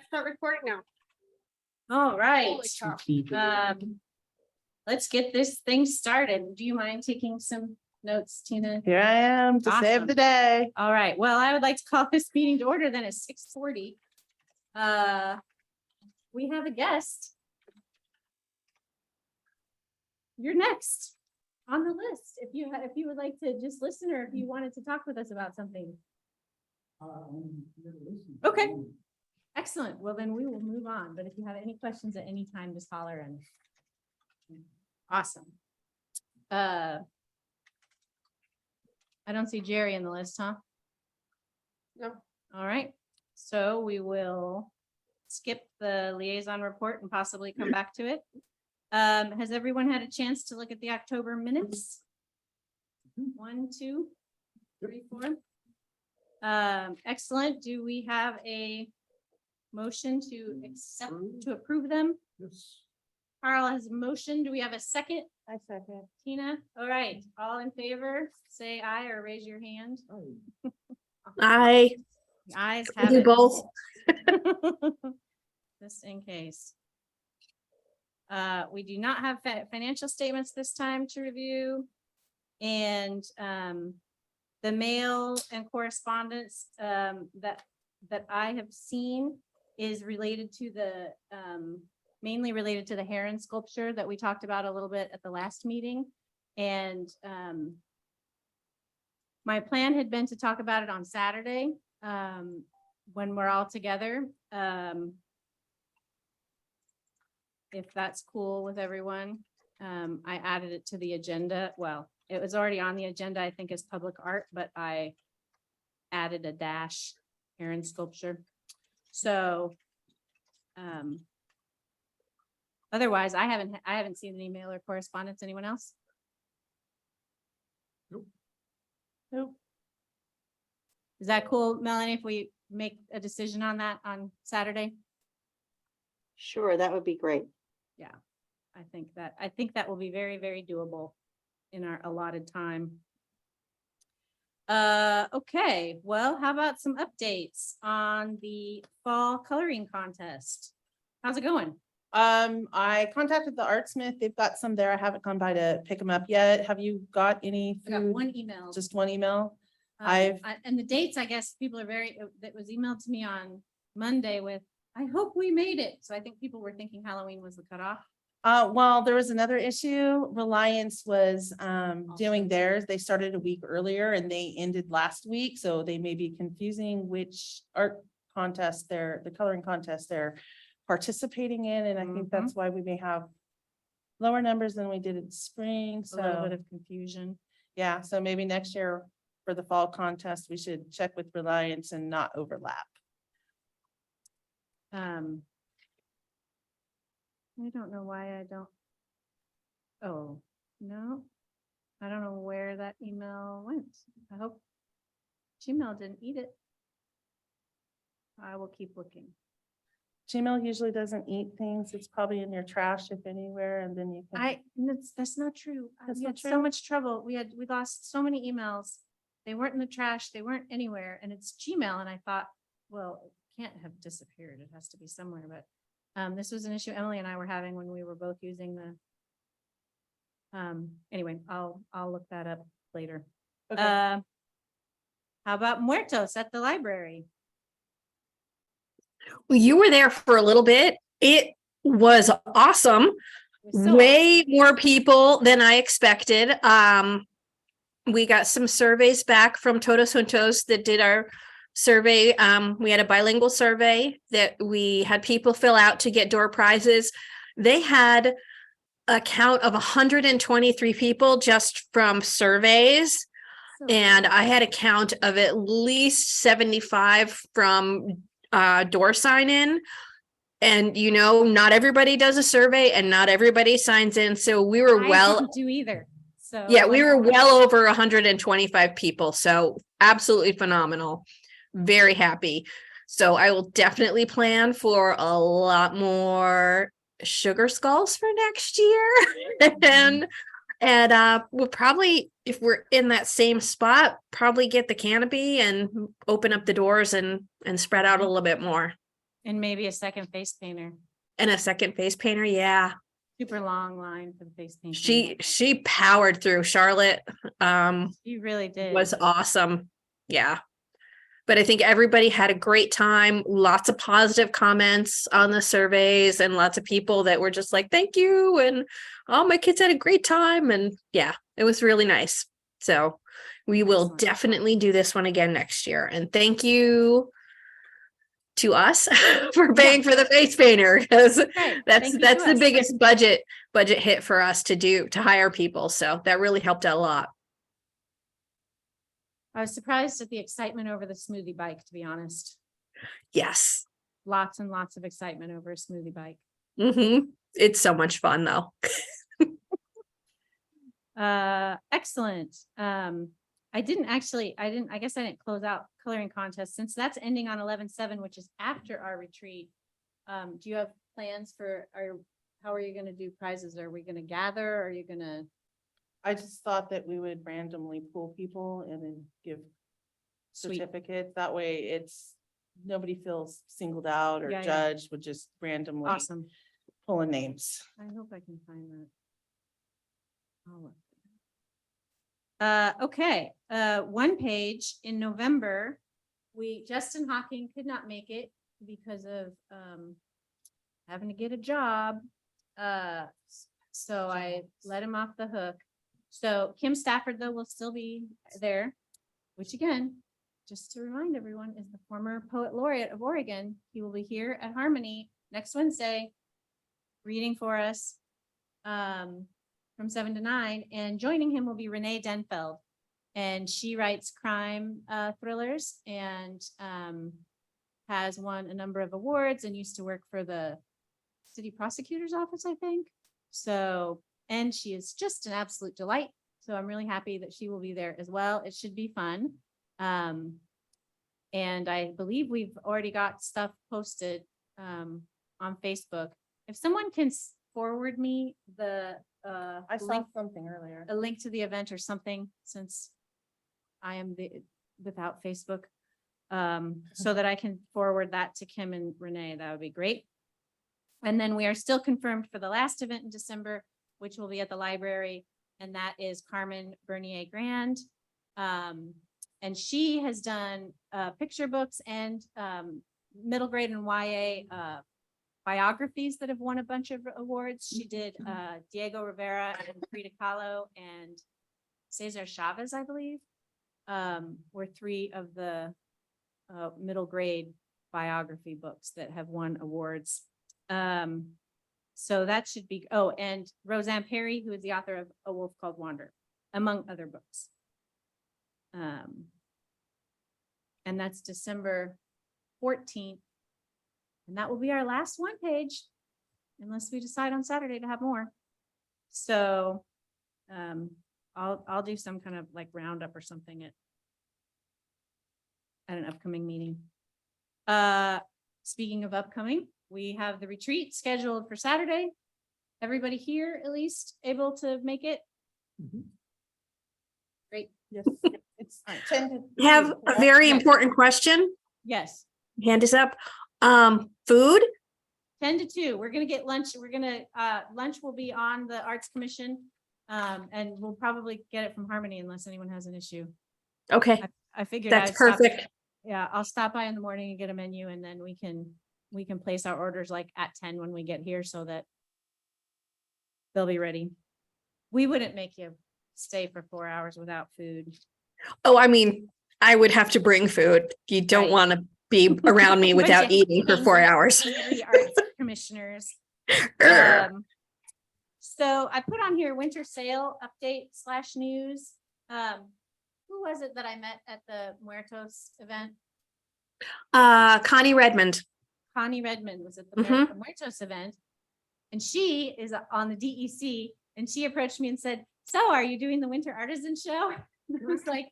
start recording now. All right. Holy cow. Let's get this thing started. Do you mind taking some notes, Tina? Here I am to save the day. All right. Well, I would like to call this meeting to order then at 6:40. We have a guest. You're next on the list. If you would like to just listen, or if you wanted to talk with us about something. Okay. Excellent. Well, then we will move on. But if you have any questions at any time, just holler and. Awesome. I don't see Jerry in the list, huh? No. All right. So we will skip the liaison report and possibly come back to it. Has everyone had a chance to look at the October minutes? 1, 2, 3, 4. Excellent. Do we have a motion to accept, to approve them? Yes. Carl has a motion. Do we have a second? I second. Tina? All right. All in favor, say aye or raise your hand. I The ayes have do it. both. Just in case. We do not have financial statements this time to review. And the mail and correspondence that I have seen is related to the mainly related to the heron sculpture that we talked about a little bit at the last meeting. And my plan had been to talk about it on Saturday when we're all together. If that's cool with everyone, I added it to the agenda. Well, it was already on the agenda, I think, as public art, but I added a dash heron sculpture. So otherwise, I haven't seen an email or correspondence. Anyone else? Nope. Is that cool, Melanie, if we make a decision on that on Saturday? Sure, that would be great. Yeah, I think that will be very, very doable in our allotted time. Okay, well, how about some updates on the fall coloring contest? How's it going? I contacted the artsmith. They've got some there. I haven't gone by to pick them up yet. Have you got any? I got food? one email. Just one email? And the dates, I guess people are that was emailed to me on Monday with, I hope we made it. So I think people were thinking Halloween was the cutoff. Well, there was another issue. Reliance was doing theirs. They started a week earlier and they ended last week. So they may be confusing which art contest the coloring contest they're participating in. And I think that's why we may have lower numbers than we did in spring. A little bit So of confusion. yeah, so maybe next year for the fall contest, we should check with Reliance and not overlap. I don't know why I don't. Oh, no. I don't know where that email went. I hope Gmail didn't eat it. I will keep looking. Gmail usually doesn't eat things. It's probably in your trash if anywhere, and then you can. That's not true. That's We not had so true? much trouble. We lost so many emails. They weren't in the trash. They weren't anywhere. And it's Gmail. And I thought, well, it can't have disappeared. It has to be somewhere. But this was an issue Emily and I were having when we were both using the. Anyway, I'll look that up later. Okay. How about Muertos at the library? Well, you were there for a little bit. It was awesome. It was so Way more people than I expected. We got some surveys back from Todos Juntos that did our survey. We had a bilingual survey that we had people fill out to get door prizes. They had a count of 123 people just from surveys. awesome. And I had a count of at least 75 from door sign in. And not everybody does a survey and not everybody signs in. So we were I didn't do either. So yeah, we were well over 125 people. So absolutely phenomenal. Very happy. So I will definitely plan for a lot more sugar skulls for next year. and we'll probably, if we're in that same spot, probably get the canopy and open up the doors and spread out a little bit more. And maybe a second face painter. And a second face painter. Yeah. Super long line for the face painting. She powered through. Charlotte She really did. was awesome. Yeah. But I think everybody had a great time, lots of positive comments on the surveys and lots of people that were just like, thank you. And oh, my kids had a great time. And yeah, it was really nice. So we will Excellent. definitely do this one again next year. And thank you to us for paying for the face painter, because Right. that's Thank you that's to the us. biggest budget hit for us to hire people. So that really helped out a lot. I was surprised at the excitement over the smoothie bike, to be honest. Yes. Lots and lots of excitement over a smoothie bike. It's so much fun though. Excellent. I guess I didn't close out coloring contest since that's ending on 11/7, which is after our retreat. Do you have plans how are you gonna do prizes? Are we gonna gather? Are you gonna? I just thought that we would randomly pull people and then give Sweet. certificates. That way nobody feels singled out or Yeah, yeah. judged with just randomly Awesome. pulling names. I hope I can find that. I'll look. Okay, one page in November, Justin Hawking could not make it because of having to get a job. So I let him off the hook. So Kim Stafford, though, will still be there, which again, just to remind everyone, is the former poet laureate of Oregon. He will be here at Harmony next Wednesday, reading for us from 7 to 9. And joining him will be Renee Denfeld. And she writes crime thrillers and has won a number of awards and used to work for the city prosecutor's office, I think. So, and she is just an absolute delight. So I'm really happy that she will be there as well. It should be fun. And I believe we've already got stuff posted on Facebook. If someone can forward me the I saw link, something earlier. a link to the event or something, since I am without Facebook, so that I can forward that to Kim and Renee, that would be great. And then we are still confirmed for the last event in December, which will be at the library, and that is Carmen Bernier Grand. And she has done picture books and middle grade and YA biographies that have won a bunch of awards. She did Diego Rivera and Frida Kahlo and Cesar Chavez, I believe, were 3 of the middle grade biography books that have won awards. So that should be, and Roseanne Perry, who is the author of A Wolf Called Wander, among other books. And that's December 14th. And that will be our last one page, unless we decide on Saturday to have more. So I'll do some kind of like roundup or something at an upcoming meeting. Speaking of upcoming, we have the retreat scheduled for Saturday. Everybody here at least able to make it? Great. Yes, it's 10 to. I have a very important question. Yes. Hand is up. Food? 10 to 2. We're gonna get lunch. Lunch will be on the Arts Commission. And we'll probably get it from Harmony unless anyone has an issue. Okay, I figured that's I'd stop- perfect. Yeah, I'll stop by in the morning and get a menu, and then we can place our orders like at 10 when we get here so that they'll be ready. We wouldn't make you stay for 4 hours without food. Oh, I mean, I would have to bring food. You don't Right. want to be around me without Bunch of eating for 4 hours. angry arts commissioners. So I put on here winter sale update / news. Who was it that I met at the Muertos event? Connie Redmond. Connie Redmond was at the Muertos event. And she is on the DEC, and she approached me and said, "So are you doing the Winter Artisan Show?" And I was like,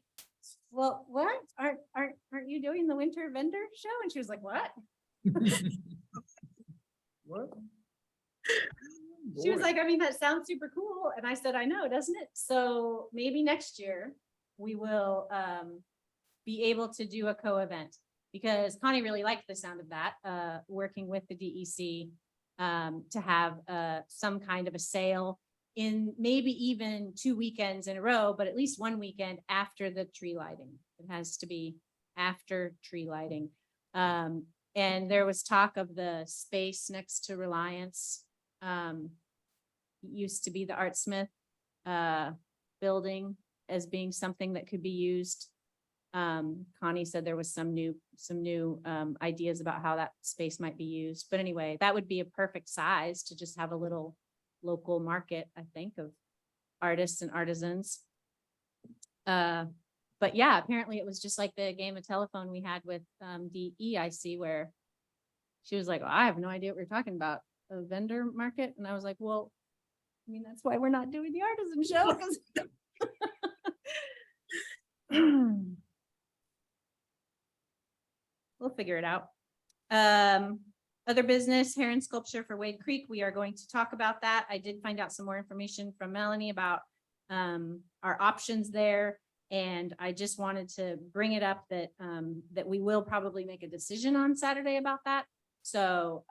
"Well, what? Aren't you doing the Winter Vendor Show?" And she was like, "What?" What? She was like, "I mean, that sounds super cool." And I said, "I know, doesn't it?" So maybe next year we will be able to do a co-event. because Connie really liked the sound of that, working with the DEC to have some kind of a sale in maybe even 2 weekends in a row, but at least one weekend after the tree lighting. It has to be after tree lighting. And there was talk of the space next to Reliance. Used to be the Art Smith building as being something that could be used. Connie said there was some new ideas about how that space might be used. But anyway, that would be a perfect size to just have a little local market, I think, of artists and artisans. But yeah, apparently it was just like the game of telephone we had with DEIC, where she was like, oh, I have no idea what we're talking about, a vendor market. And I was like, well, I mean, that's why we're not doing the artisan show. 'Cause we'll figure it out. Other business, Heron Sculpture for Wade Creek. We are going to talk about that. I did find out some more information from Melanie about our options there. And I just wanted to bring it up that that we will probably make a decision on Saturday about that. So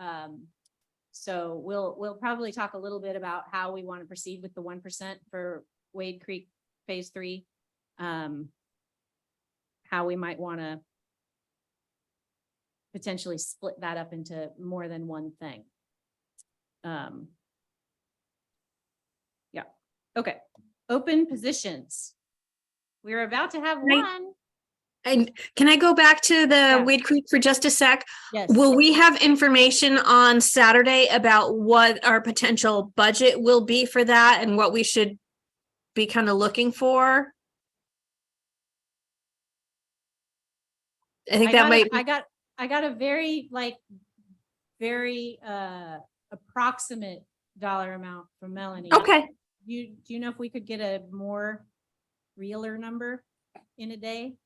so we'll probably talk a little bit about how we want to proceed with the 1% for Wade Creek Phase 3. How we might want to potentially split that up into more than one thing. Yeah. Okay. Open positions. We're about to have Right. one. And can I go back to the Yeah. Wade Creek for just a sec? Yes. Will we have information on Saturday about what our potential budget will be for that and what we should be kind of looking for? I think that might, I got a very very approximate dollar amount from Melanie. okay. Do you know if we could get a more realer number in a day?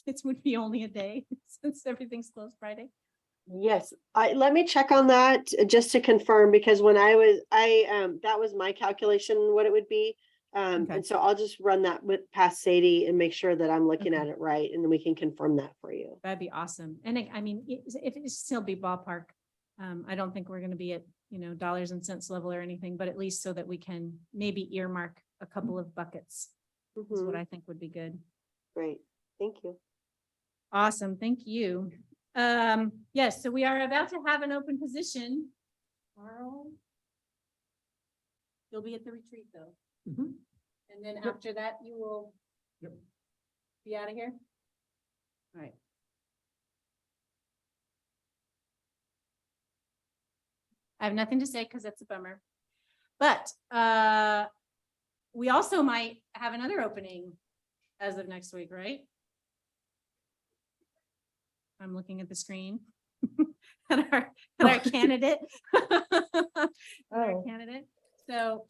It would be only a day since everything's closed Friday. Yes, let me check on that just to confirm, because when that was my calculation, what it would be. Okay. And so I'll just run that past Sadie and make sure that I'm looking Okay. at it right, and then we can confirm that for you. That'd be awesome. And I mean, if it still be ballpark, I don't think we're going to be at, dollars and cents level or anything, but at least so that we can maybe earmark a couple of buckets is what Mhm. I think would be good. Great, thank you. Awesome. Thank you. Yes, so we are about to have an open position. Carl, you'll be at the retreat though. And then after that, you will be out of here. All right. I have nothing to say because that's a bummer. But we also might have another opening as of next week, right? I'm looking at the screen at our candidate. Our candidate. So,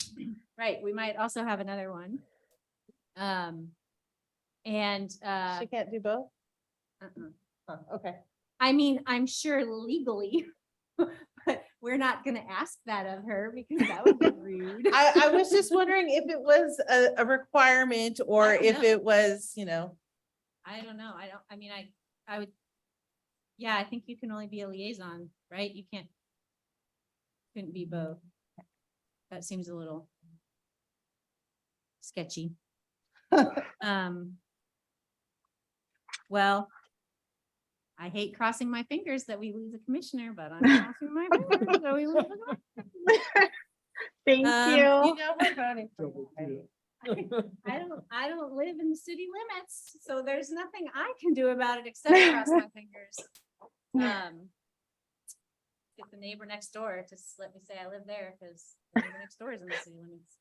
right, we might also have another one. And She can't do both? Okay. I mean, I'm sure legally, but we're not gonna ask that of her because that would be rude. I was just wondering if it was a requirement or I don't if know. it was, I don't know. I would, yeah, I think you can only be a liaison, right? You couldn't be both. That seems a little sketchy. Well, I hate crossing my fingers that we lose a commissioner, but I'm crossing my fingers that we lose a commissioner. Thank you. we're voting for you. I don't live in the city limits, so there's nothing I can do about it except cross my fingers. Get the neighbor next door to let me say I live there because the neighbor next door is in the city limits.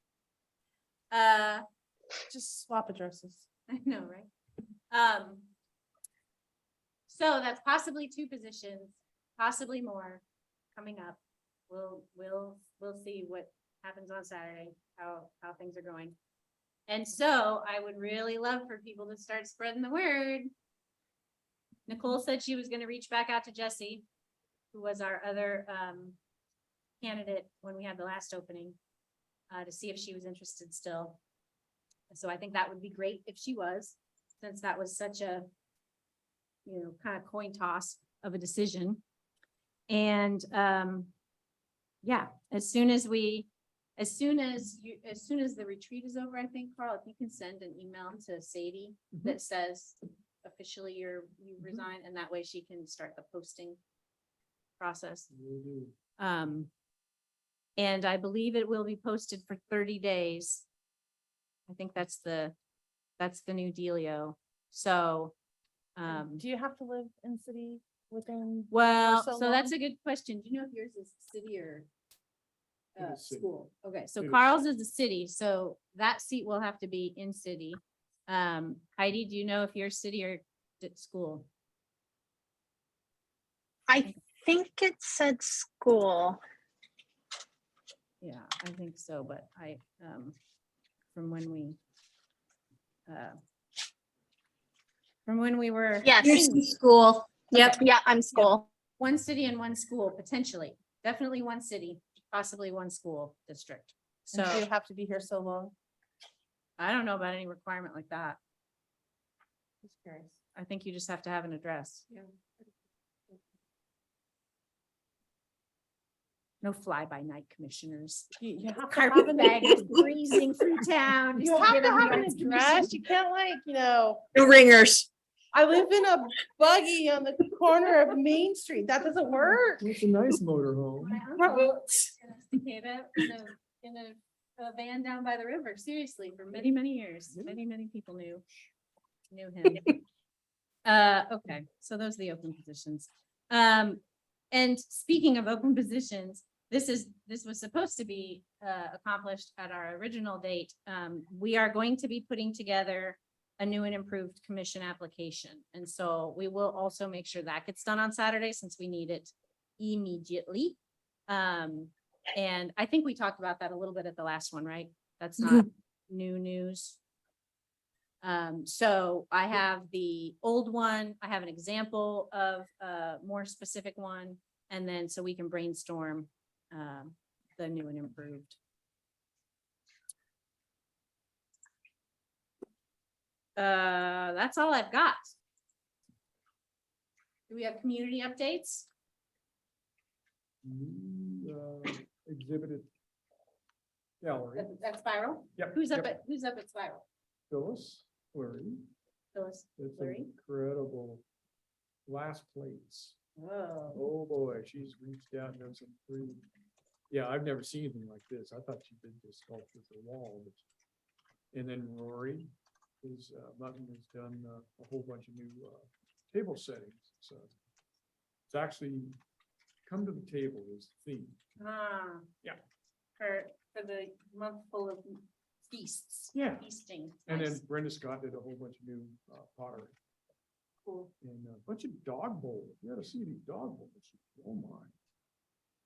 Just swap addresses. I know, right? So that's possibly 2 positions, possibly more coming up. We'll see what happens on Saturday, how things are going. And so I would really love for people to start spreading the word. Nicole said she was going to reach back out to Jesse, who was our other candidate when we had the last opening, to see if she was interested still. So I think that would be great if she was, since that was such a kind of coin toss of a decision. And, yeah, as soon as the retreat is over, I think, Carl, if you can send an email to Sadie that says officially you resign, and that way she can start the posting process. And I believe it will be posted for 30 days. I think that's the new dealio. So, Do you have to live in city within? well, so so that's long? a good question. Do you know if yours is city or It is city. school? Okay, so It is. Carl's is the city, so that seat will have to be in city. Heidi, do you know if you're city or school? I think it said school. Yeah, I think so, but from when we were. Yes. School. Yep. Yeah, I'm school. One city and one school, potentially, definitely one city, possibly one school district. And do you So have to be here so long? I don't know about any requirement like that. Just curious. I think you just have to have an address. No fly-by-night commissioners. You have to have Carpet an bag is breezing through town. You have to have an address. You can't The ringers. I live in a buggy on the corner of Main Street. That doesn't work. It's a nice motorhome. My uncle was in Estacada in a van down by the river, seriously, for many, many years. Many people knew him. Okay, so those are the open positions. And speaking of open positions, this was supposed to be accomplished at our original date. We are going to be putting together a new and improved commission application. And so we will also make sure that gets done on Saturday since we need it immediately. And I think we talked about that a little bit at the last one, right? That's not new news. So I have the old one, I have an example of a more specific one, and then so we can brainstorm the new and improved. That's all I've got. Do we have community updates? Exhibited gallery. At Spiral? Yep. Who's up yep. at Spiral? Phyllis Flurry. Phyllis It's Fleury? incredible glass plates. Whoa. Oh, boy, she's reached out and done some pretty. Yeah, I've never seen anything like this. I thought she did this sculpture for the wall. And then Rory, Mutton has done a whole bunch of new table settings. So it's actually come to the table is the theme. Ah. Yeah. For the month full of feasts. Yeah. Feasting. And then Nice. Brenda Scott did a whole bunch of new pottery Cool. and a bunch of dog bowls. You gotta see these dog bowls. Oh, my.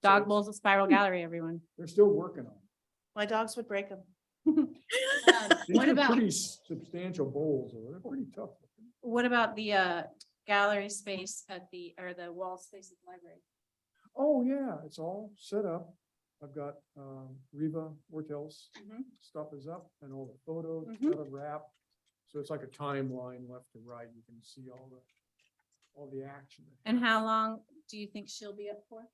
So Dog it's- bowls at Spiral Gallery, everyone. They're still working on it. My dogs would break them. These What are about, pretty substantial bowls, though. They're pretty tough. looking. what about the gallery space at the wall space at the library? Oh, yeah, it's all set up. I've got Reva Ortel's Mhm. stuff is up and all the photos, Mhm. got a wrap. So it's like a timeline left to right. You can see all the action. And how long do you think she'll be up for?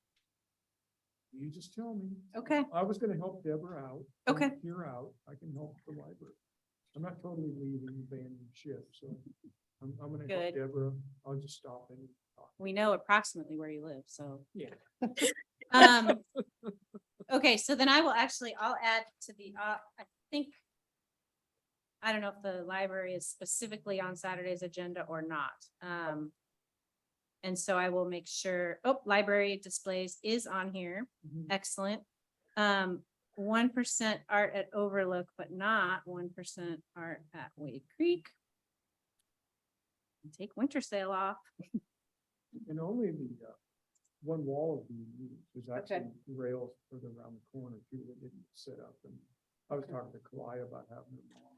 You just tell me. Okay. I was gonna help Deborah out. Okay. You're out. I can help the library. I'm not totally leaving, abandoning ship, so I'm gonna help Good. Deborah. I'll just stop in and talk. We know approximately where you live, so. Yeah. Okay, so then I'll add to the, I think, I don't know if the library is specifically on Saturday's agenda or not. And so I will make sure, library displays is on here. Mhm. Excellent. 1% art at Overlook, but not 1% art at Wade Creek. Take winter sale off. And only the one wall of the unit was Okay. actually rails further around the corner too, that didn't set up. And I was talking to Kalaya about having them on.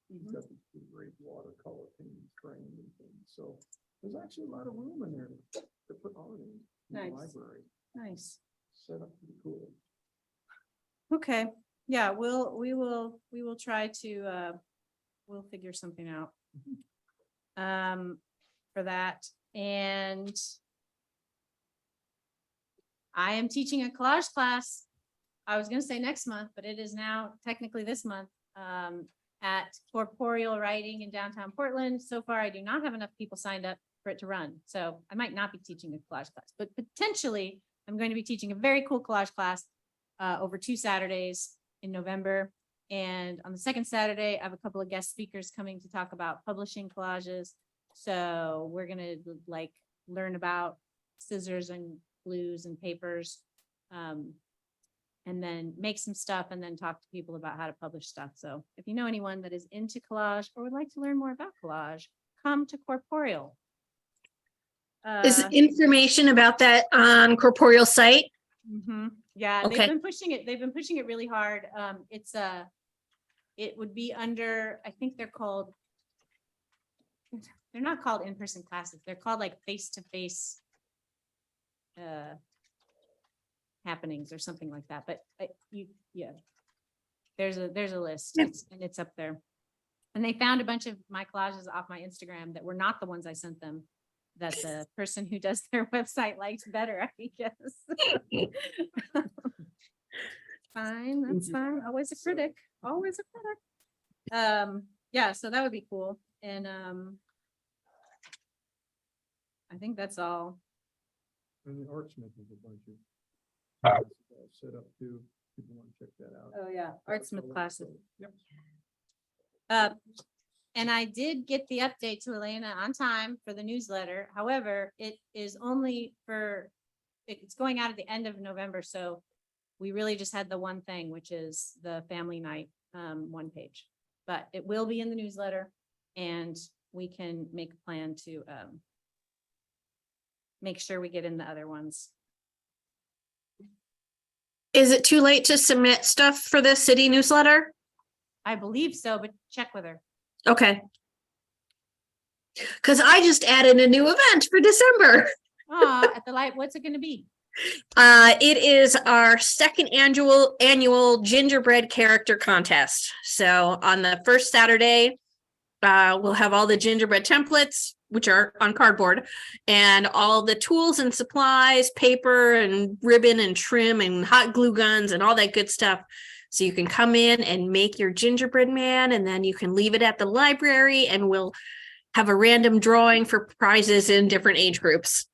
He's Mhm. got these great watercolor painting framed and things, so there's actually a lot of room in there to put art in the Nice. library. Nice. Set up pretty cool. Okay, yeah, we will try to, we'll figure something out. For that, And I am teaching a collage class. I was gonna say next month, but it is now technically this month, at Corporeal Writing in downtown Portland. So far, I do not have enough people signed up for it to run. So I might not be teaching a collage class, but potentially I'm going to be teaching a very cool collage class over 2 Saturdays in November. And on the second Saturday, I have a couple of guest speakers coming to talk about publishing collages. So we're gonna like learn about scissors and glues and papers. And then make some stuff and then talk to people about how to publish stuff. So if you know anyone that is into collage or would like to learn more about collage, come to Corporeal. Is information about that on Corporeal site? Yeah, Okay. they've been pushing it. They've been pushing it really hard. It would be under, I think they're not called in-person classes. They're called like face-to-face happenings or something like that. But there's a list. Yeah. And it's up there. And they found a bunch of my collages off my Instagram that were not the ones I sent them, that the person who does their website likes better, I guess. Fine, that's fine. Always a critic, always a critic. Yeah, so that would be cool. And I think that's all. And the Artsmith is a bunch of set up too. People want to check that out. Oh, yeah, Artsmith classes. Yep. And I did get the update to Elena on time for the newsletter. However, it is only it's going out at the end of November. So we really just had the one thing, which is the family night, 1 page, but it will be in the newsletter and we can make a plan to make sure we get in the other ones. Is it too late to submit stuff for the city newsletter? I believe so, but check with her. Okay. Because I just added a new event for December. At the light, what's it going to be? It is our second annual gingerbread character contest. So on the first Saturday, we'll have all the gingerbread templates, which are on cardboard, and all the tools and supplies, paper and ribbon and trim and hot glue guns and all that good stuff. So you can come in and make your gingerbread man, and then you can leave it at the library, and we'll have a random drawing for prizes in different age groups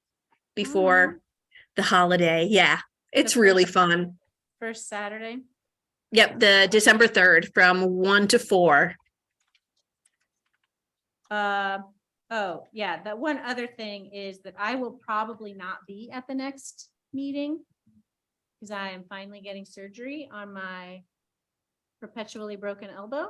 before the holiday. Yeah, it's really fun. First Saturday. Yep, the December 3rd from 1 to 4. Oh, yeah, that one other thing is that I will probably not be at the next meeting because I am finally getting surgery on my perpetually broken elbow.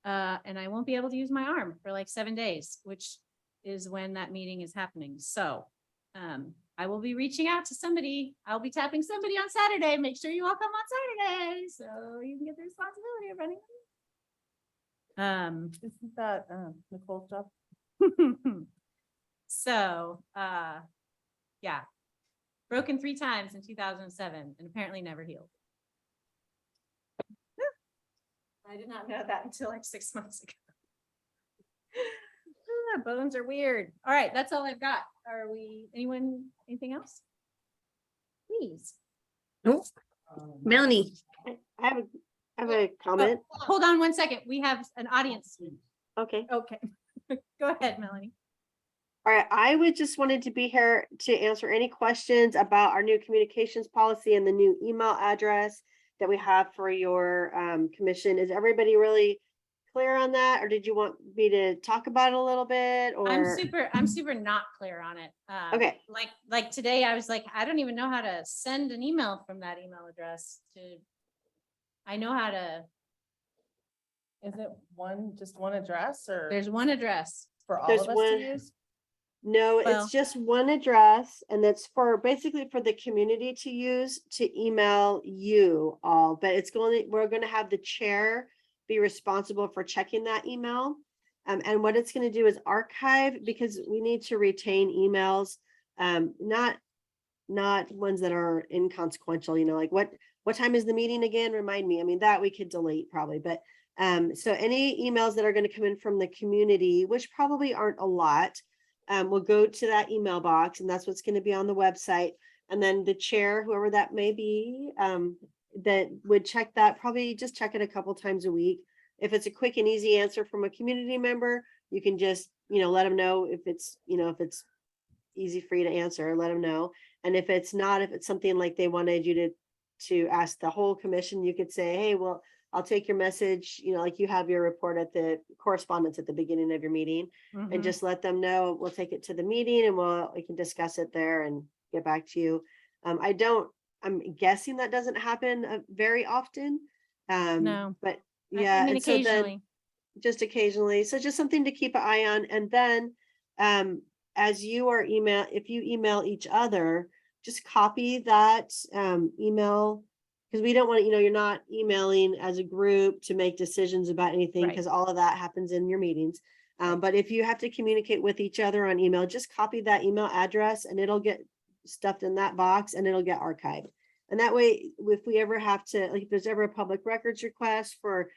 And I won't be able to use my arm for like 7 days, which is when that meeting is happening. So I will be reaching out to somebody. I'll be tapping somebody on Saturday. Make sure you all come on Saturday so you can get the responsibility of running. Isn't that Nicole's job? So, yeah, broken 3 times in 2007 and apparently never healed. I did not know that until like 6 months ago. Bones are weird. All right, that's all I've got. Anything else? Please. Nope. Melanie. I have a comment. Oh, hold on 1 second. We have an audience. Okay. Okay. Go ahead, Melanie. All right. I would just wanted to be here to answer any questions about our new communications policy and the new email address that we have for your commission. Is everybody really clear on that? Or did you want me to talk about it a little bit? Or I'm super not clear on it. Okay. Like today I was like, I don't even know how to send an email from that email address I know how to. Is it just one address or There's one address. for all there's of us one- to use? No, Well- it's just one address, and that's basically for the community to use to email you all, but we're going to have the chair be responsible for checking that email. And what it's going to do is archive, because we need to retain emails, not ones that are inconsequential, like what time is the meeting again? Remind me. I mean, that we could delete probably, but so any emails that are going to come in from the community, which probably aren't a lot, will go to that email box, and that's what's gonna be on the website. And then the chair, whoever that may be, that would check that, probably just check it a couple times a week. If it's a quick and easy answer from a community member, you can just, let them know if it's, if it's easy for you to answer, let them know. And if it's not, if it's something like they wanted you to ask the whole commission, you could say, hey, well, I'll take your message, like you have your report at the correspondence at the beginning of your meeting, Mhm. and just let them know. We'll take it to the meeting and we can discuss it there and get back to you. I'm guessing that doesn't happen very often. No. But I yeah, mean, and so then occasionally. just occasionally. So just something to keep an eye on. And then as you are if you email each other, just copy that email, because we don't want, you're not emailing as a group to make decisions about anything, Right. because all of that happens in your meetings. But if you have to communicate with each other on email, just copy that email address and it'll get stuffed in that box and it'll get archived. And that way, if we ever have to, like, if there's ever a public records request for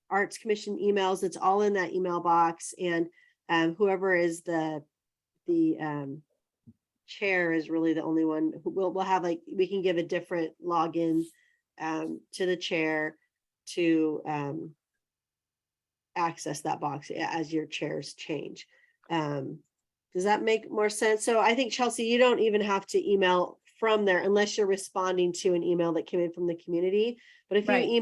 Arts Commission emails, it's all in that email box. And whoever is the chair is really the only one who we'll have, like, we can give a different login to the chair to access that box as your chairs change. Does that make more sense? So I think, Chelsea, you don't even have to email from there unless you're responding to an email that came in from the community. But if Right. you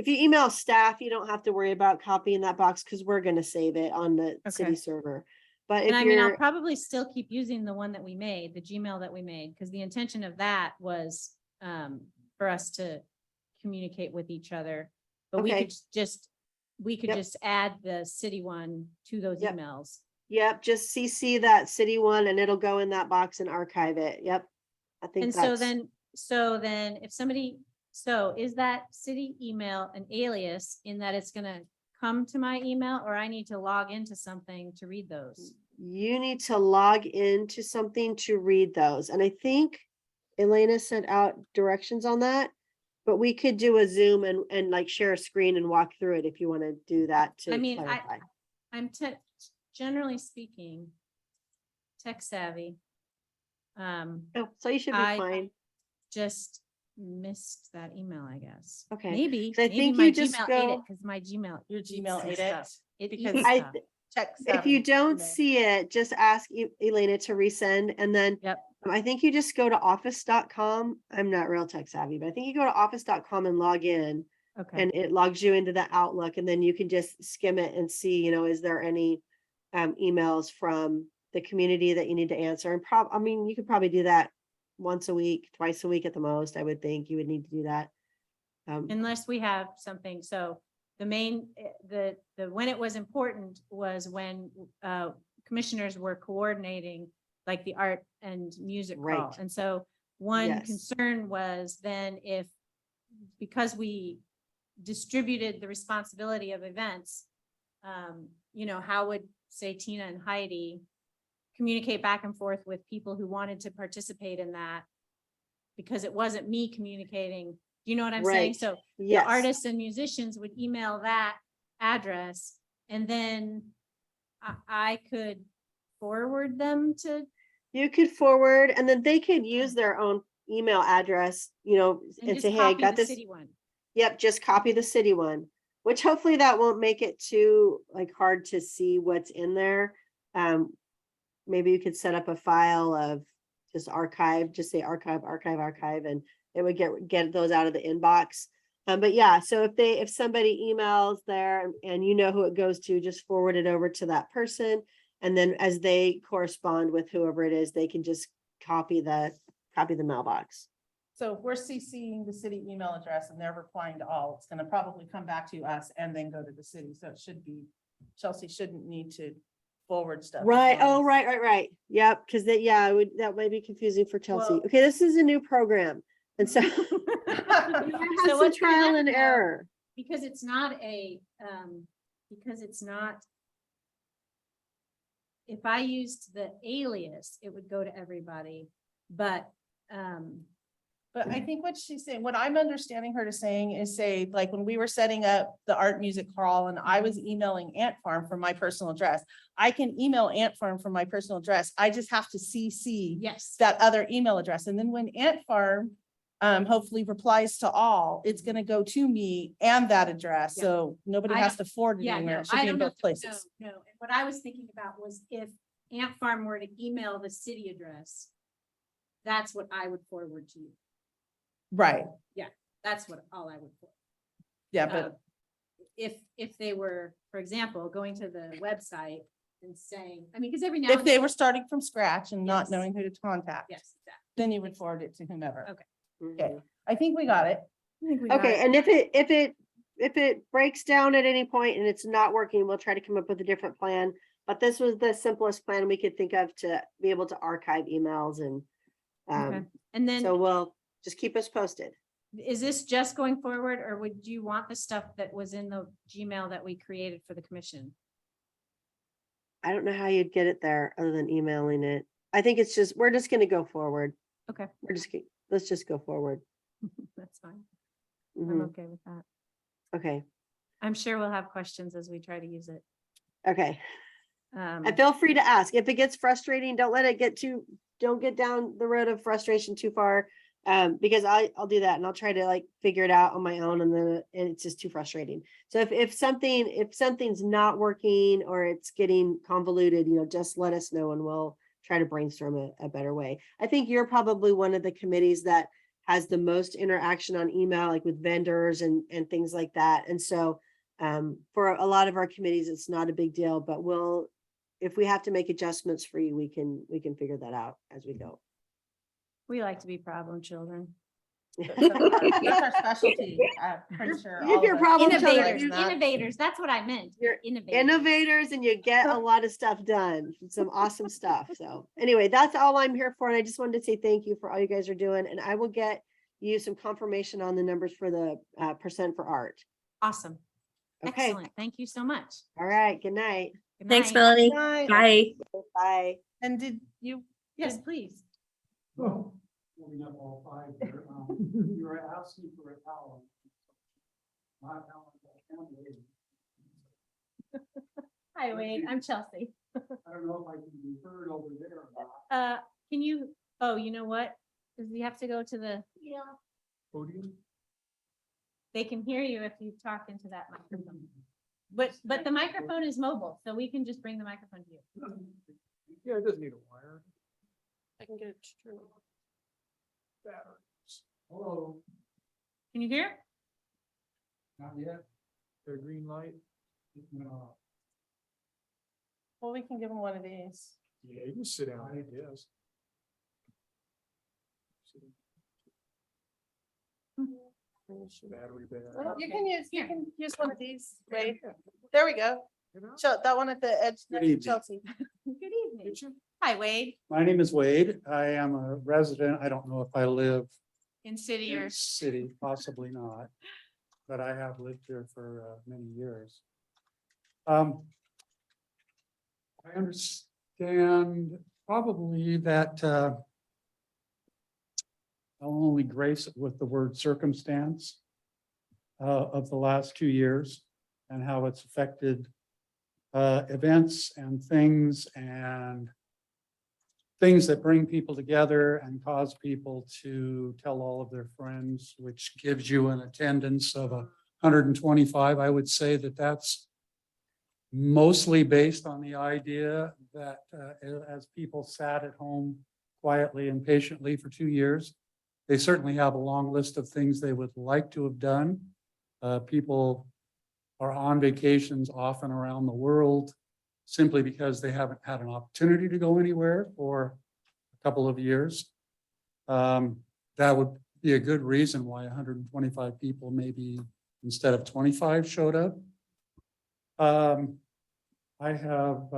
email staff, you don't have to worry about copying that box, because we're going to save it on the city Okay. server. But if And I mean, I'll you're, probably still keep using the one that we made, the Gmail that we made, because the intention of that was for us to communicate with each other. But we Okay. could just, Yep. just add the city one to those Yep. emails. yep, just CC that city one and it'll go in that box and archive it. Yep. I think And that's. so then if somebody, so is that city email an alias in that it's gonna come to my email, or I need to log into something to read those? You need to log into something to read those. And I think Elena sent out directions on that, but we could do a Zoom and like share a screen and walk through it if you want to do that to I mean, clarify. I'm generally speaking, tech savvy. Oh, so you should be I- fine. Just missed that email, I guess. Okay. Maybe, 'Cause I maybe think my you just Gmail ate it go- because my Gmail. Your eats Gmail some ate stuff. it. It because eats I stuff. Check. If you don't Email. see it, just ask Elena to resend, and then Yep. I think you just go to office.com. I'm not real tech savvy, but I think you go to office.com and log in, Okay. and it logs you into the Outlook, and then you can just skim it and see, is there any emails from the community that you need to answer. And I mean, you could probably do that once a week, twice a week at the most. I would think you would need to do that. Unless we have something, so the main, when it was important was when commissioners were coordinating like the art and music call. Right. And so one Yes. concern was then because we distributed the responsibility of events, how would, say, Tina and Heidi communicate back and forth with people who wanted to participate in that? Because it wasn't me communicating. Do you know what I'm saying? Right. So Yes. the artists and musicians would email that address, and then I could forward them to, You could forward, and then they could use their own email address, and and just say, hey, I copy got the this. city one. Yep, just copy the city one, which hopefully that won't make it too hard to see what's in there. Maybe you could set up a file of just archive, just say archive, and it would get those out of the inbox. But yeah, so if somebody emails there and you know who it goes to, just forward it over to that person. And then as they correspond with whoever it is, they can just copy the mailbox. So if we're CCing the city email address and they're replying to all, it's gonna probably come back to us and then go to the city. So it should be, Chelsea shouldn't need to forward stuff. as Right. long Oh, as- right. Yep. Because that might be confusing for Chelsea. Well- Okay, this is a new program. And so So have some what's gonna trial happen and though, error. because it's not if I used the alias, it would go to everybody, but But I think what she's saying, what I'm understanding her to saying is say, like, when we were setting up the art music hall and I was emailing Ant Farm from my personal address, I can email Ant Farm from my personal address. I just have to CC Yes. that other email address. And then when Ant Farm hopefully replies to all, it's gonna go to me and that address. Yeah. So nobody I has to forward it Yeah, anywhere. no, It should I be in don't know. both places. No, no. And what I was thinking about was if Ant Farm were to email the city address, that's what I would forward to you. Right. That's what all I would forward. Yeah, but If they were, for example, going to the website and saying, I mean, because every now if and they then, were starting from scratch and not Yes. knowing who to contact, yes, exactly. then you would forward it to whomever. Okay. Okay. I think we got it. Okay, and if it breaks down at any point and it's not working, we'll try to come up with a different plan. But this was the simplest plan we could think of to be able to archive emails and, Okay. And then so we'll just keep us posted. is this just going forward, or would you want the stuff that was in the Gmail that we created for the commission? I don't know how you'd get it there other than emailing it. I think it's just, we're just gonna go forward. Okay. Let's just go forward. That's fine. Mhm. I'm okay with that. Okay, I'm sure we'll have questions as we try to use it. okay. Um, And feel free to ask. If it gets frustrating, don't let it don't get down the road of frustration too far. Because I'll do that and I'll try to like figure it out on my own and then it's just too frustrating. So if something's not working or it's getting convoluted, just let us know and we'll try to brainstorm a better way. I think you're probably one of the committees that has the most interaction on email, like with vendors and things like that. And so for a lot of our committees, it's not a big deal, but if we have to make adjustments for you, we can figure that out as we go. we like to be problem children. That's our specialty. I'm pretty sure. You're all of us problem recognize children. Innovators, that. innovators, that's what I meant. You're Innovators. Innovators and you get a lot of stuff done, some awesome stuff. So anyway, that's all I'm here for. And I just wanted to say thank you for all you guys are doing. And I will get you some confirmation on the numbers for the percent for art. Awesome. Okay. Excellent. Thank you so much. All right. Good night. Good Thanks, night. Melanie. Bye. Bye. Bye. And did you, Yes, please. Oh, moving up all five there. You were asking for a towel. My towel, I can't wait. Hi, Wade. I'm Chelsea. I don't know if I can be heard over there or not. Can you, oh, you know what? Does he have to go to the, Podium? they can hear you if you talk into that microphone. But the microphone is mobile, so we can just bring the microphone to you. Yeah, it doesn't need a wire. I can get it to turn on. Batteries. Hello, Can you hear? not yet. The green light. No. well, we can give them one of these. Yeah, you can sit down, I guess. Battery bad. You can use one of these. Wait, Yeah. there we go. You know? That one at the edge. Good next to evening. Chelsea. Good evening. Did you? Hi, Wade. My name is Wade. I am a resident. I don't know if I live In city in or, the city, possibly not. But I have lived here for many years. I understand probably that I'll only grace it with the word circumstance of the last 2 years and how it's affected events and things that bring people together and cause people to tell all of their friends, which gives you an attendance of 125. I would say that that's mostly based on the idea that as people sat at home quietly and patiently for 2 years, they certainly have a long list of things they would like to have done. People are on vacations often around the world simply because they haven't had an opportunity to go anywhere for a couple of years. That would be a good reason why 125 people maybe instead of 25 showed up. I have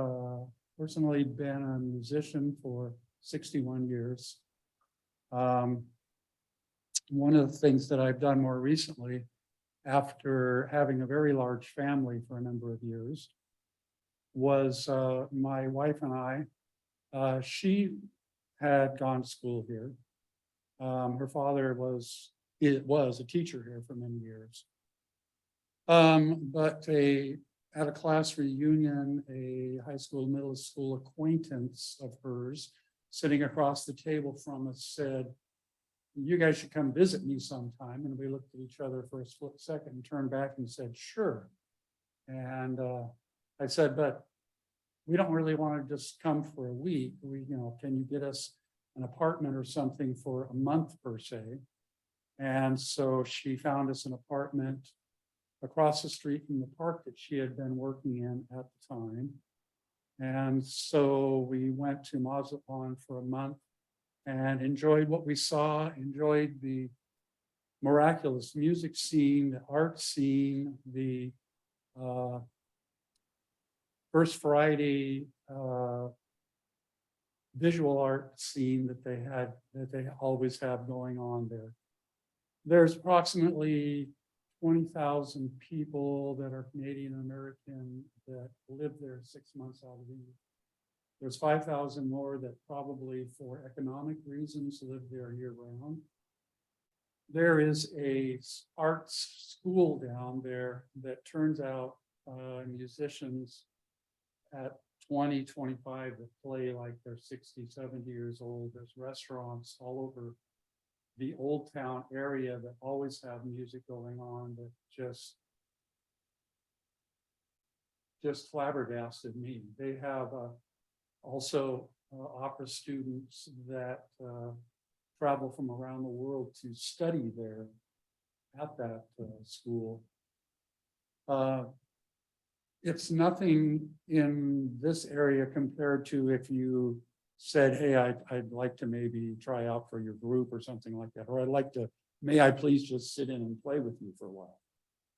personally been a musician for 61 years. One of the things that I've done more recently, after having a very large family for a number of years, was my wife and I, she had gone to school here. Her father was a teacher here for many years. But at a class reunion, a high school, middle school acquaintance of hers sitting across the table from us said, "You guys should come visit me sometime." And we looked at each other for a split second and turned back and said, "Sure." And I said, "But we don't really want to just come for a week. Can you get us an apartment or something for a month per se?" And so she found us an apartment across the street from the park that she had been working in at the time. And so we went to Mazatlan for a month and enjoyed what we saw, enjoyed the miraculous music scene, the art scene, the First Friday visual art scene that they always have going on there. There's approximately 20,000 people that are Canadian American that live there 6 months out of the year. There's 5,000 more that probably for economic reasons live there year round. There is a arts school down there that turns out musicians at 20, 25 that play like they're 60, 70 years old. There's restaurants all over the Old Town area that always have music going on that just flabbergasted me. They have also opera students that travel from around the world to study there at that school. It's nothing in this area compared to if you said, "Hey, I'd like to maybe try out for your group or something like that, or may I please just sit in and play with you for a while."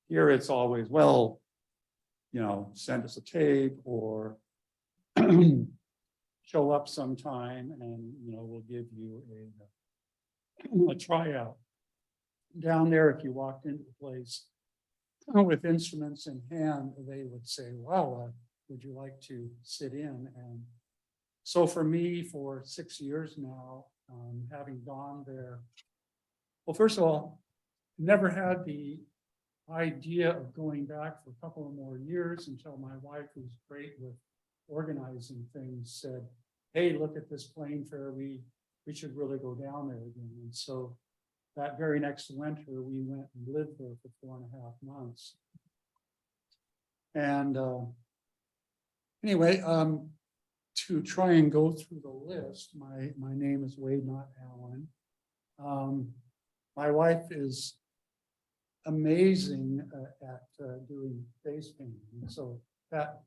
Here it's always, well, send us a tape or show up sometime and, we'll give you a tryout. Down there, if you walked into the place with instruments in hand, they would say, "Wow, would you like to sit in?" And so for me, for 6 years now, having gone there, well, first of all, never had the idea of going back for a couple of more years until my wife, who's great with organizing things, said, "Hey, look at this plane fare. We should really go down there again." And so that very next winter, we went and lived there for 4.5 months. And anyway, to try and go through the list, my name is Wade, not Alan. My wife is amazing at doing face painting. And so that,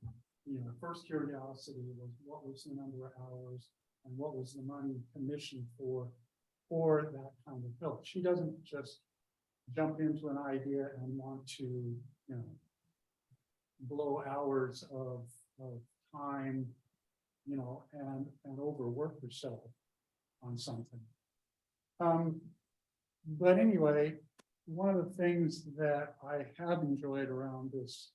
first curiosity was what was the number of hours and what was the money commissioned for that kind of help. She doesn't just jump into an idea and want to, blow hours of time, and overwork herself on something. But anyway, one of the things that I have enjoyed around this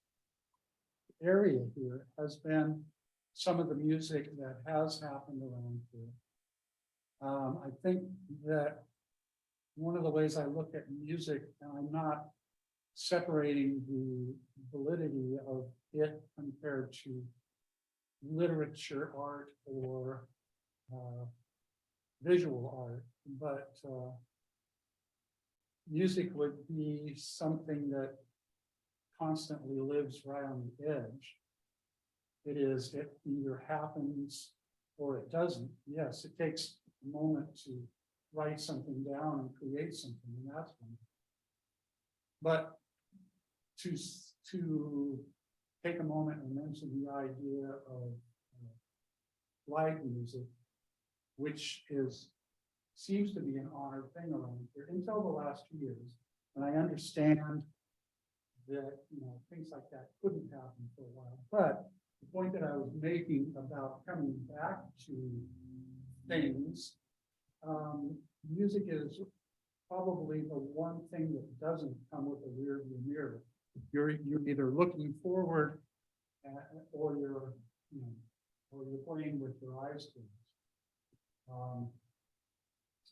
area here has been some of the music that has happened around here. I think that one of the ways I look at music, and I'm not separating the validity of it compared to literature art or visual art, but music would be something that constantly lives right on the edge. It either happens or it doesn't. Yes, it takes a moment to write something down and create something, and that's one. But to take a moment and mention the idea of live music, which seems to be an honored thing around here until the last 2 years. And I understand that, things like that couldn't happen for a while. But the point that I was making about coming back to things, music is probably the one thing that doesn't come with a rear view mirror. You're either looking forward or you're playing with your eyes closed.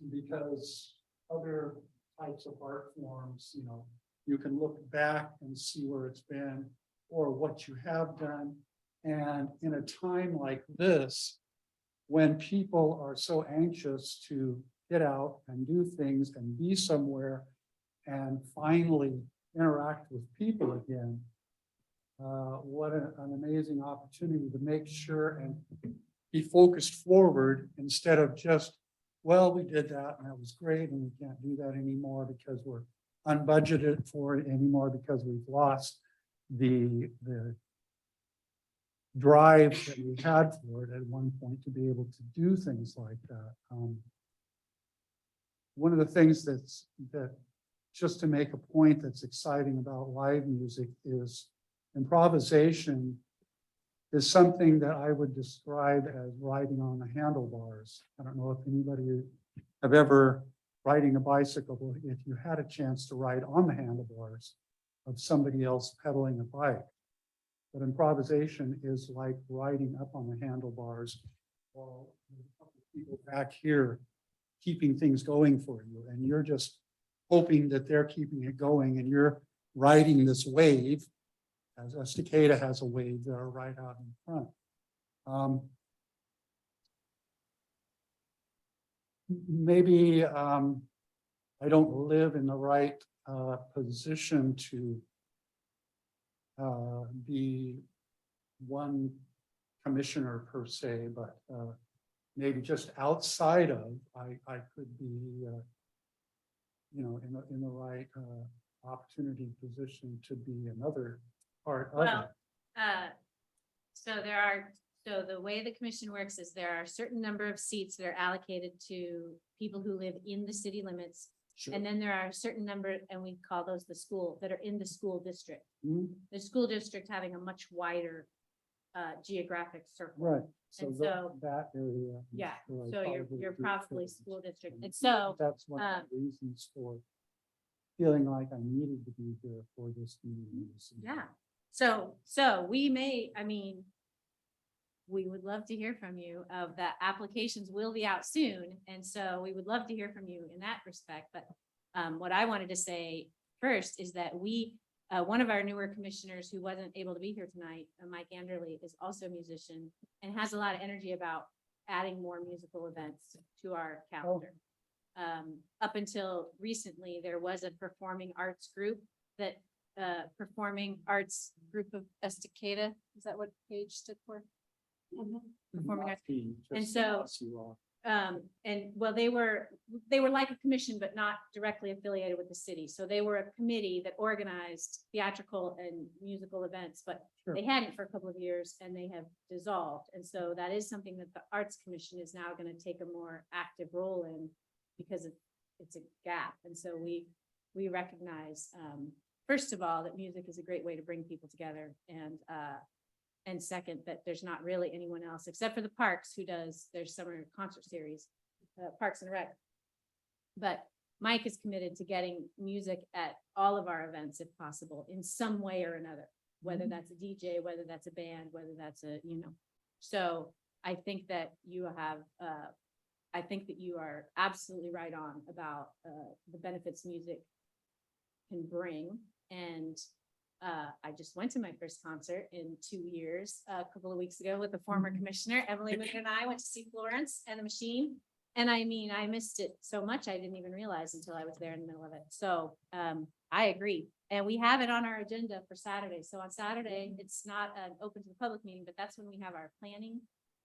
Because other types of art forms, you know, you can look back and see where it's been or what you have done. And in a time like this, when people are so anxious to get out and do things and be somewhere and finally interact with people again, what an amazing opportunity to make sure and be focused forward instead of just, well, we did that and that was great and we can't do that anymore because we're unbudgeted for it anymore because we've lost the drive that we had for it at one point to be able to do things like that. One of the things that just to make a point that's exciting about live music is improvisation is something that I would describe as riding on the handlebars. I don't know if anybody have ever riding a bicycle, if you had a chance to ride on the handlebars of somebody else pedaling a bike. But improvisation is like riding up on the handlebars while there's a couple of people back here keeping things going for you. And you're just hoping that they're keeping it going and you're riding this wave, as Estacada has a wave there right out in front. Maybe I don't live in the right position to be one commissioner per se, but maybe just outside of, I could be, you know, in the right opportunity position to be another part of Well, it. so the way the commission works is there are a certain number of seats that are allocated to people who live in the city limits. Sure. And then there are a certain number, and we call those the school, that are in the school district. Mhm. The school district having a much wider geographic circle. Right. So And so- that area. is Yeah, where I so you're do probably fit. school district. And so, That's one of the reasons for feeling like I needed to be here for this meeting. yeah, so we may, I mean, we would love to hear from you of that. Applications will be out soon. And so we would love to hear from you in that respect. But what I wanted to say first is that one of our newer commissioners who wasn't able to be here tonight, Mike Anderley, is also a musician and has a lot of energy about adding more musical events to our calendar. Up until recently, there was a performing arts group that performing arts group of Estacada. Is that what page stood for? Performing arts. And so, and well, they were like a commission, but not directly affiliated with the city. So they were a committee that organized theatrical and musical events, but Sure. they hadn't for a couple of years and they have dissolved. And so that is something that the Arts Commission is now going to take a more active role in because it's a gap. And so we recognize, first of all, that music is a great way to bring people together, and second, that there's not really anyone else except for the parks who does their summer concert series, Parks and Rec. But Mike is committed to getting music at all of our events if possible in some way or another, whether that's a DJ, whether that's a band, whether that's a, you know. So I think that you have, I think that you are absolutely right on about the benefits music can bring. And I just went to my first concert in 2 years, a couple of weeks ago with the former commissioner, Emily Witt, and I went to see Florence and the Machine. And I mean, I missed it so much, I didn't even realize until I was there in the middle of it. So I agree. And we have it on our agenda for Saturday. So on Saturday, it's not an open to the public meeting, but that's when we have our planning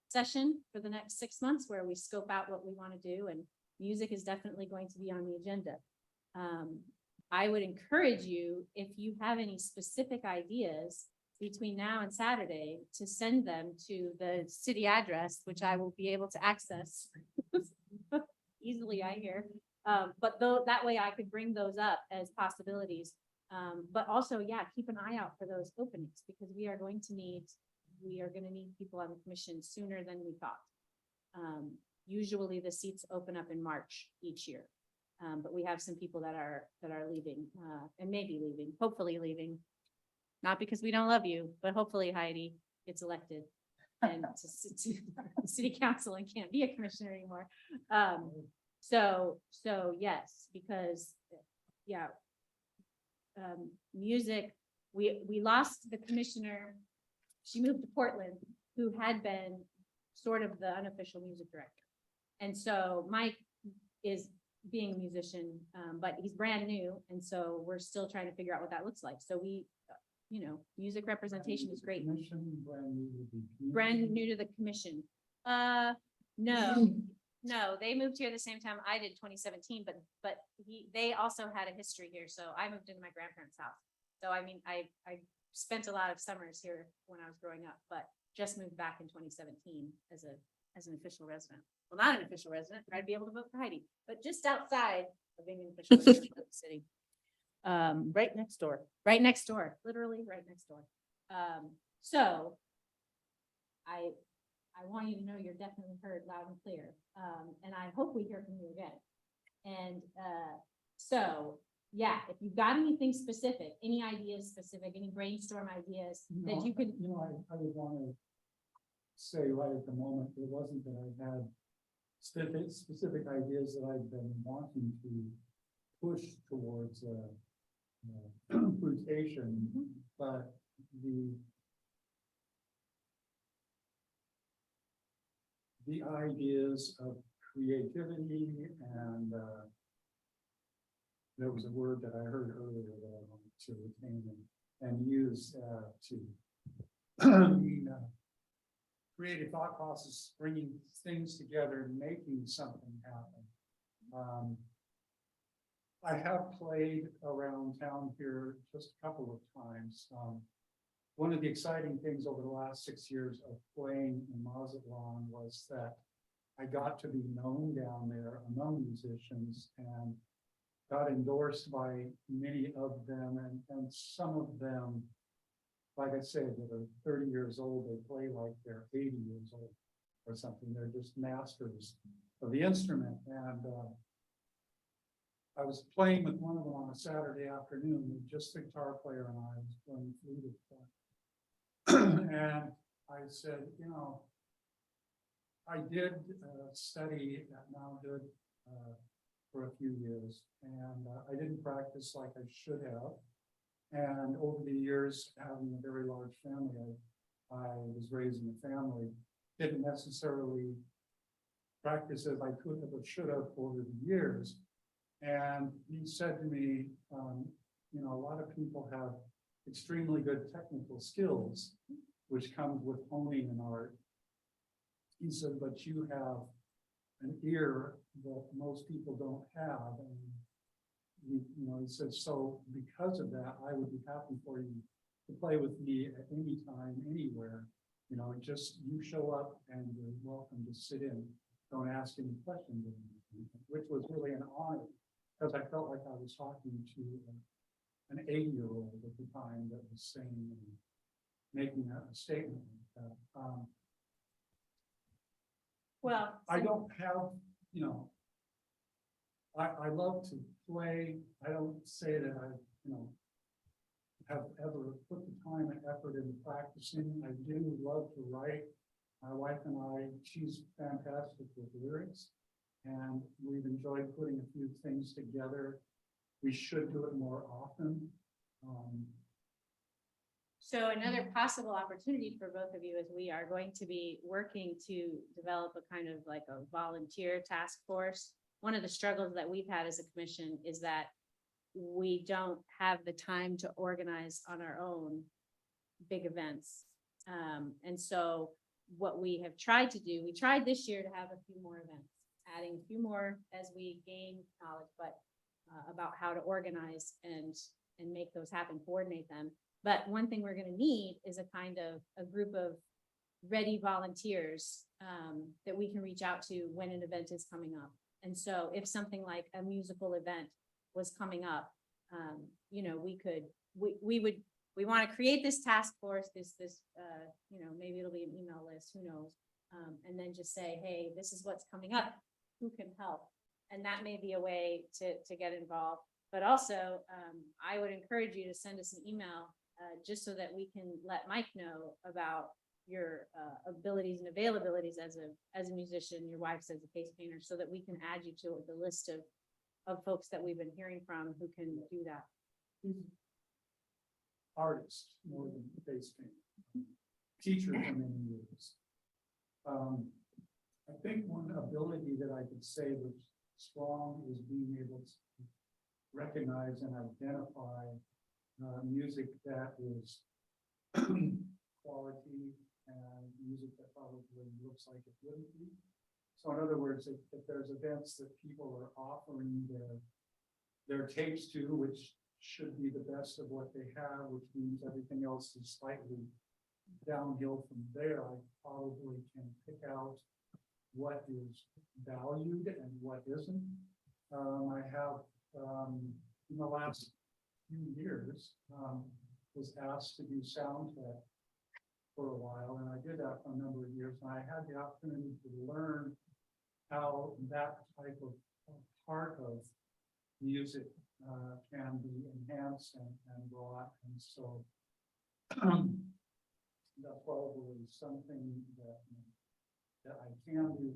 session for the next 6 months where we scope out what we want to do. And music is definitely going to be on the agenda. I would encourage you, if you have any specific ideas between now and Saturday, to send them to the city address, which I will be able to access easily, I hear. But though that way I could bring those up as possibilities. But also, yeah, keep an eye out for those openings because we are going to need people on the commission sooner than we thought. Usually the seats open up in March each year. But we have some people that are leaving, and maybe leaving, hopefully leaving. Not because we don't love you, but hopefully Heidi gets elected and to the city council and can't be a commissioner anymore. So yes, because, yeah. Music, we lost the commissioner. She moved to Portland, who had been sort of the unofficial music director. And so Mike is being a musician, but he's brand new. And so we're still trying to figure out what that looks like. So we, music representation is great. Commission, brand new to the community. Brand new to the commission. No, they moved here the same time I did, 2017, but they also had a history here. So I moved into my grandparents' house. So I mean, I spent a lot of summers here when I was growing up, but just moved back in 2017 as an official resident. Well, not an official resident, I'd be able to vote for Heidi, but just outside of being an official resident of the city. Right next door. Right next door, literally right next door. So I want you to know you're definitely heard loud and clear. And I hope we hear from you again. And so, yeah, if you've got anything specific, any ideas specific, any brainstorm ideas that you could, I would want to say right at the moment, it wasn't that I had specific ideas that I've been wanting to push towards fruition, but the ideas of creativity and there was a word that I heard earlier that I wanted to retain and use to creative thought process, bringing things together, and making something happen. I have played around town here just a couple of times. One of the exciting things over the last 6 years of playing in Mazatlan was that I got to be known down there among musicians and got endorsed by many of them, and some of them, like I said, that are 30 years old, they play like they're 80 years old or something. They're just masters of the instrument. And I was playing with one of them on a Saturday afternoon, just the guitar player and I was playing flute at that. And I said, I did study at Mount Hood for a few years, and I didn't practice like I should have. And over the years, having a very large family, I was raising a family, didn't necessarily practice as I could have or should have over the years. And he said to me, a lot of people have extremely good technical skills, which comes with honing an art. He said, but you have an ear that most people don't have. And he said, so because of that, I would be happy for you to play with me at any time, anywhere. Just you show up and you're welcome to sit in. Don't ask any questions, which was really an honor because I felt like I was talking to an 80-year-old at the time that was saying and making a statement like that. well. I don't have, I love to play. I don't say that I, have ever put the time and effort into practicing. I do love to write. My wife and I, she's fantastic with lyrics, and we've enjoyed putting a few things together. We should do it more often. So another possible opportunity for both of you is we are going to be working to develop a kind of like a volunteer task force. One of the struggles that we've had as a commission is that we don't have the time to organize on our own big events. And so what we have tried to do, we tried this year to have a few more events, adding a few more as we gain knowledge, but about how to organize and make those happen, coordinate them. But one thing we're going to need is a kind of a group of ready volunteers that we can reach out to when an event is coming up. And so if something like a musical event was coming up, we want to create this task force, maybe it'll be an email list, who knows? And then just say, hey, this is what's coming up. Who can help? And that may be a way to get involved. But also, I would encourage you to send us an email just so that we can let Mike know about abilities and availabilities as a musician, your wife's as a face painter, so that we can add you to the list of folks that we've been hearing from who can do that. Artist more than face painter. Teacher for many years. I think one ability that I could say was strong is being able to recognize and identify music that is quality and music that probably looks like it wouldn't be. So in other words, if there's events that people are offering their tapes to, which should be the best of what they have, which means everything else is slightly downhill from there, I probably can pick out what is valued and what isn't. I have, in the last few years, was asked to do sound tech for a while, and I did that for a number of years, and I had the opportunity to learn how that type of part of music can be enhanced and brought, and so that's probably something that I can be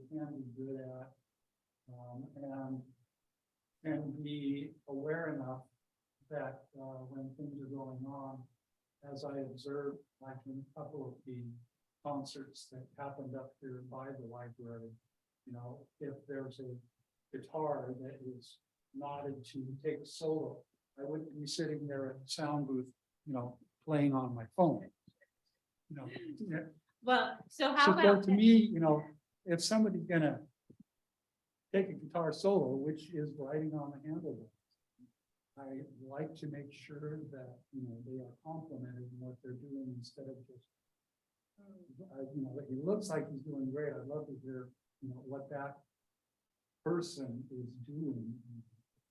good at, and be aware enough that when things are going on, as I observed, like in a couple of the concerts that happened up here by the library, you know, if there's a guitar that is nodded to take a solo, I wouldn't be sitting there at the sound booth, you know, playing on my phone. You know, yeah. Well, so how So about, to me, you know, if somebody's gonna take a guitar solo, which is writing on the handlebars, I like to make sure that, you know, they are complimented in what they're doing instead of just, you know, he looks like he's doing great. I'd love to hear, you know, what that person is doing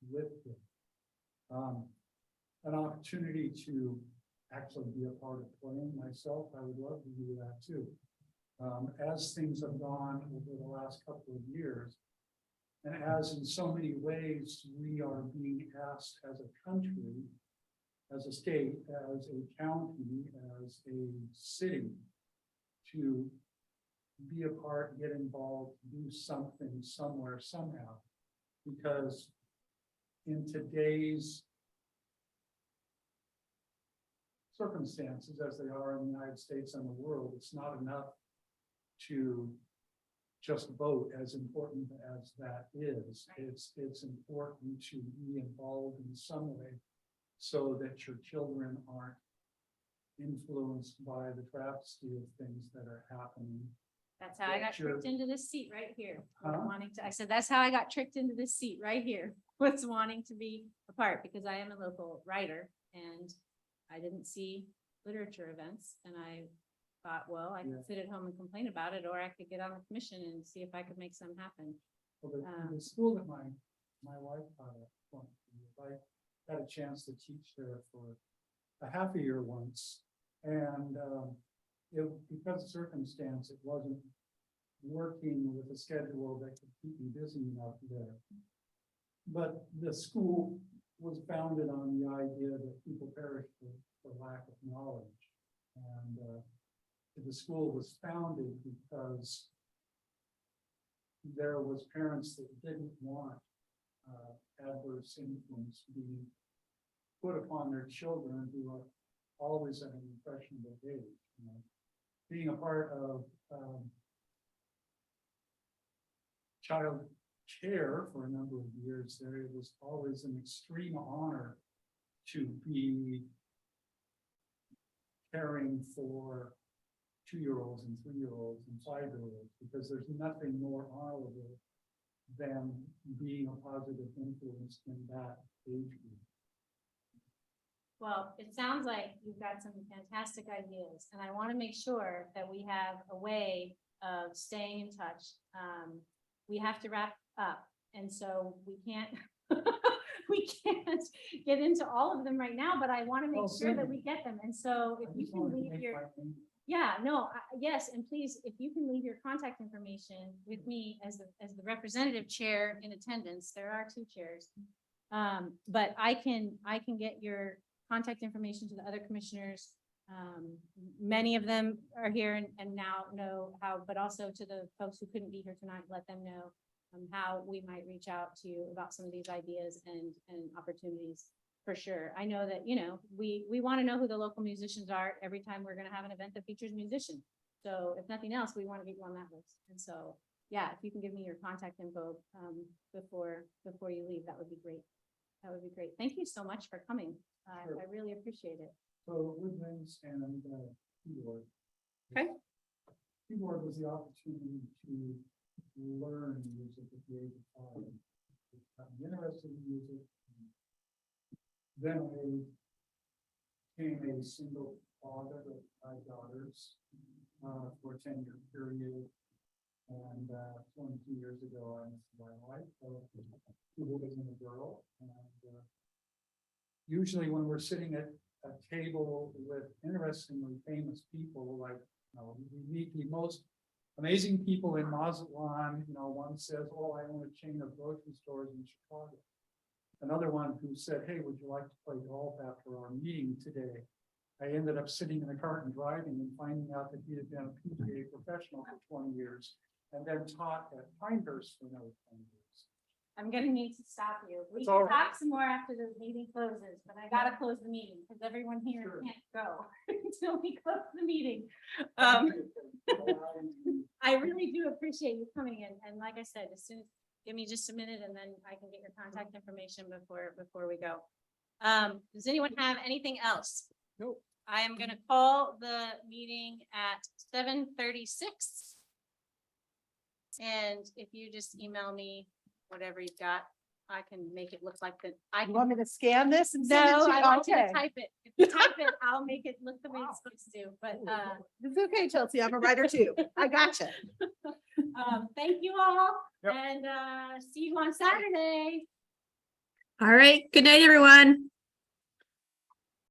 with it. An opportunity to actually be a part of playing myself, I would love to do that too. As things have gone over the last couple of years, and as in so many ways we are being asked as a country, as a state, as a county, as a city, to be a part, get involved, do something somewhere, somehow. Because in today's circumstances, as they are in the United States and the world, it's not enough to just vote, as important as that is. It's important to be involved in some way so that your children aren't influenced by the travesty of things that are happening. that's how I got That's your- tricked into this seat right here. Huh? I said, that's how I got tricked into this seat right here, was wanting to be a part, because I am a local writer and I didn't see literature events, and I thought, well, I Yeah. could sit at home and complain about it, or I could get on the commission and see if I could make some happen. Well, the school that my wife taught at, I had a chance to teach there for a half a year once. And because of circumstance, it wasn't working with a schedule that could keep me busy enough there. But the school was founded on the idea that people perish for lack of knowledge. And the school was founded because there was parents that didn't want adverse influence being put upon their children who are always at an impressionable age. You know, being a part of child care for a number of years there, it was always an extreme honor to be caring for 2-year-olds and 3-year-olds and 5-year-olds, because there's nothing more honorable than being a positive influence in that age group. Well, it sounds like you've got some fantastic ideas, and I want to make sure that we have a way of staying in touch. We have to wrap up, and so we can't we can't get into all of them right now, but I want to make sure that we get them. And so if I you just can wanted to leave make your, my own- yeah, no, yes, and please, if you can leave your contact information with me as the representative chair in attendance, there are 2 chairs. But I can get your contact information to the other commissioners. Many of them are here and now know how, but also to the folks who couldn't be here tonight, let them know how we might reach out to you about some of these ideas and opportunities. For sure. I know that, we want to know who the local musicians are every time we're going to have an event that features musicians. So if nothing else, we want to get you on that list. And so, yeah, if you can give me your contact info before you leave, that would be great. That would be great. Thank you so much for coming. Sure. I really appreciate it. So woodwinds and keyboard. Okay. Keyboard was the opportunity to learn music at the age of 5. I'm interested in music. Then I became a single father of 5 daughters for a 10-year period. And 22 years ago, I met my wife, 2 boys and a girl. And usually when we're sitting at a table with interestingly famous people, like, we meet the most amazing people in Mazatlan. One says, "Oh, I own a chain of grocery stores in Chicago." Another one who said, "Hey, would you like to play golf after our meeting today?" I ended up sitting in the car and driving and finding out that he had been a PGA professional for 20 years and then taught at Pinehurst for another 20 years. I'm gonna need to stop you. We It's can all right. talk some more after the meeting closes, but I gotta close the meeting because everyone here Sure. can't go until we close the meeting. I really do appreciate you coming in, and like I said, as soon as, give me just a minute and then I can get your contact information before we go. Does anyone have anything else? Nope. I am gonna call the meeting at 7:36. And if you just email me whatever you've got, I can make it look like that. I You can. want me to scan this and send it No, to I you? want you to Okay. type it. If you type it, I'll make it look the way it's supposed to, but, It's okay, Chelsea. I'm a writer too. I gotcha. thank you all, Yep. and, see you on Saturday. All right. Good night, everyone.